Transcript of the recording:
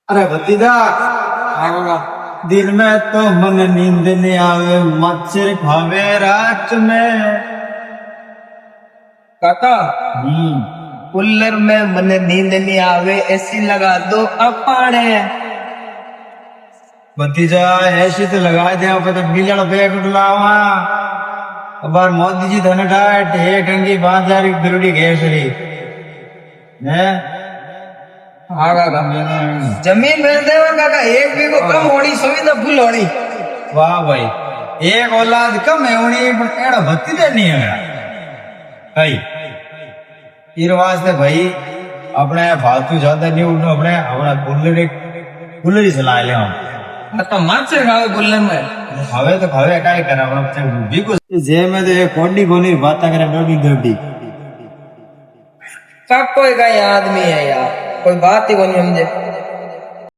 अरे भतीजा, दिन में तो मन नींद नहीं आवे, मच्छर खावे रात में। काका कूलर में मन नींद नहीं आवे, एसी लगा दो अपाड़े। भतीजा ऐसी तो लगा दिया पर तो बिजल पे उठलावा। अब मोदी जी धन डाट एक अंगी 5,000 की बिरुड़ी गैस रही है। हाँ काका, जमीन बेच देवा काका, एक भी को कम होनी, सुविधा फुल होनी। वाह भाई, एक औलाद कम है उन्हीं पर एड़ा भतीजा नहीं है भाई। इन वास्ते भाई अपने फालतू ज्यादा नहीं उठो, अपने अपना कूलर ही चला ले हम। तो मच्छर खावे कूलर में। हवे तो हवे काय करा अपना भी कुछ जे में तो ये कोडी कोनी बातें करे डोडी डोडी। सब कोई का आदमी है यार, कोई बात ही को नहीं समझे।